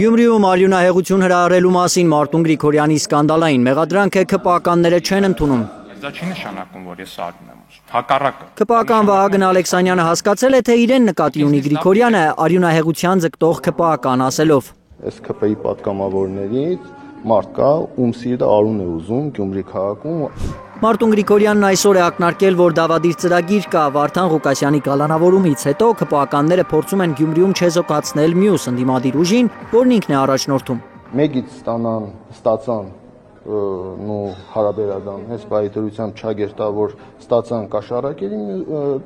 Գյումրիում արյունահեղություն հրահրելու մասին Մարտուն Գրիգորյանի սկանդալային մեղադրանքը ՔՊԱ-կանները չեն ընդունում։ Դա չի նշանակում, որ ես արյուն եմ ուզում։ Հակառակը։ ՔՊԱ-կան Վահագն Ալեքսանյանը հասկացել է, թե իրեն նկատի ունի Գրիգորյանը արյունահեղության ձգտող ՔՊԱ-կան ասելով։ Այս ՔՊ-ի պատգամավորներից մարդ կա, ում սիրտը արյուն է ուզում Գյումրի քաղաքում։ Մարտուն Գրիգորյանն այսօր է ակնարկել, որ դավադիր ծրագիր կա Վարդան Ղուկասյանի կալանավորումից հետո ՔՊԱ-կանները փորձում են Գյումրիում չեզոքացնել մյուս ընդդիմադիր ուժին, որն ինքն է առաջնորդում։ Մեկից ստացան հարաբերական այս բայդրությամբ չագերտա, որ ստացան կաշառակերի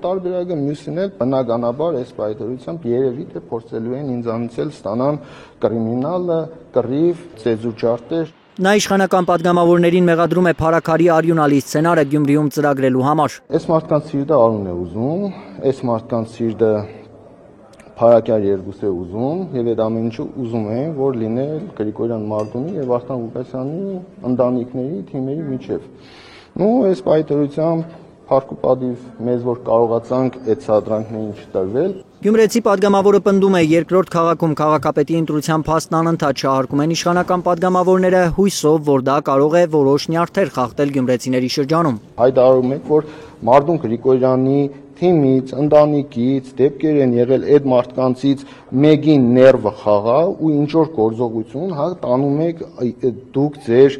տարբերակը մյուսին էլ բնականաբար այս բայդրությամբ երևի թե փորձելու են ինձանից էլ ստանան կրիմինալը, կռիվ, ծեզուջարտեր։ Նա իշխանական պատգամավորներին մեղադրում է փարաքարի արյունալի սցենարը Գյումրիում ծրագրելու համար։ Այս մարդկանց սիրտը արյուն է ուզում, այս մարդկանց սիրտը փարաքար երկուս է ուզում եւ այդ ամեն ինչը ուզում են, որ լինել Գրիգորյան Մարտունի եւ Վարդան Ղուկասյանի ընտանիքների թիմերի միջեւ։ Այս բայդրությամբ Փառքուպադիվ մեզ որ կարողացանք այդ սադրանքներին չտրվել։ Գյումրեցի պատգամավորը պնդում է երկրորդ քաղաքում քաղաքապետի ընտրության փաստն անընդհատ շահարկում են իշխանական պատգամավորները հույսով, որ դա կարող է որոշ նյարդեր խախտել գյումրեցիների շրջանում։ Հայտարարում եք, որ Մարտուն Գրիգորյանի թիմից, ընտանիքից դեպքեր են եղել այդ մարդկանցից մեկին ներվը խաղա ու ինչ որ գործողություն տանում եք դուք ձեր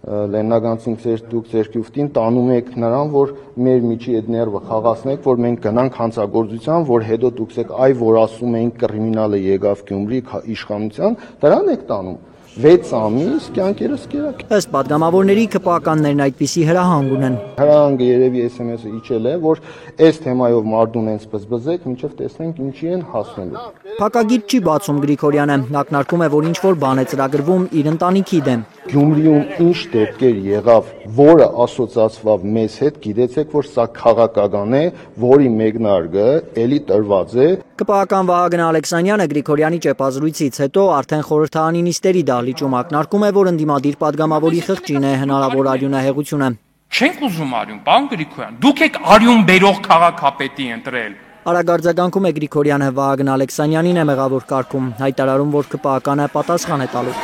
լեննագանցին դուք ձեր քյուֆտին տանում եք նրան, որ մեր միջի այդ ներվը խաղացնեք, որ մենք գնանք հանցագործության, որ հետո դուք եք որ ասում էին կրիմինալը եկավ Գյումրի իշխանության, դրան եք տանում 6 ամիս կյանքերս կերակ։ Ըստ պատգամավորների ՔՊԱ-կաններն այդպիսի հրահանգ ունեն։ Հրահանգը երևի SMS-ը իջել է, որ այս թեմայով Մարտուն են սպզբզեք, մինչև տեսնենք ինչի են հասնելու։ Փակագիր չի բացում Գրիգորյանը, ակնարկում է, որ ինչ որ բան է ծրագրվում իր ընտանիքի դեմ։ Գյումրիում ինչ դեպքեր եղավ, որը ասոցացվավ մեզ հետ, գիտեցեք, որ սա քաղաքական է, որի մեկնարկը էլի տրված է։ ԿՊԱ-կան Վահագն Ալեքսանյանը Գրիգորյանի ճեպազրույցից հետո արդեն խորհրդարանի նիստերի դահլիճում ակնարկում է, որ ընդդիմադիր պատգամավորի խղճին է հնարավոր արյունահեղությունը։ Չենք ուզում արյուն, պարոն Գրիգորյան, դուք եք արյուն բերող քաղաքապետի ընտրել։ Արագարձագանքում է Գրիգորյանը Վահագն Ալեքսանյանին է մեղավոր կարգում, հայտարարում, որ ԿՊԱ-կանը պատասխան է տալու։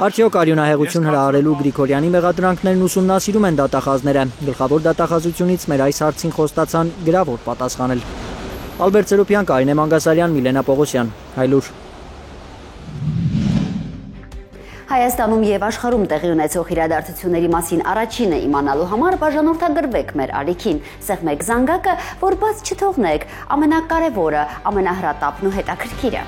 Արդյոք արյունահեղություն հրահրելու Գրիգորյանի մեղադրանքներն ուսումնասիրում են դատախազները։ Գլխավոր դատախազությունից մեր այս հարցին խոստացան գրավոր պատասխանել։ Ալբերտ Սերոբյան, Կարինե Մանգասարյան, Միլենա Պողոսյան, Հայլուր։ Հայաստանում եւ աշխարհում տեղի ունեցող իրադարձությունների մասին առաջինը իմանալու համար բաժանորդագրվեք մեր ալիքին, սեղմեք զանգակը, որ բաց չթողնեք ամենակարևորը, ամենահրատապն ու հետաքրքիրը։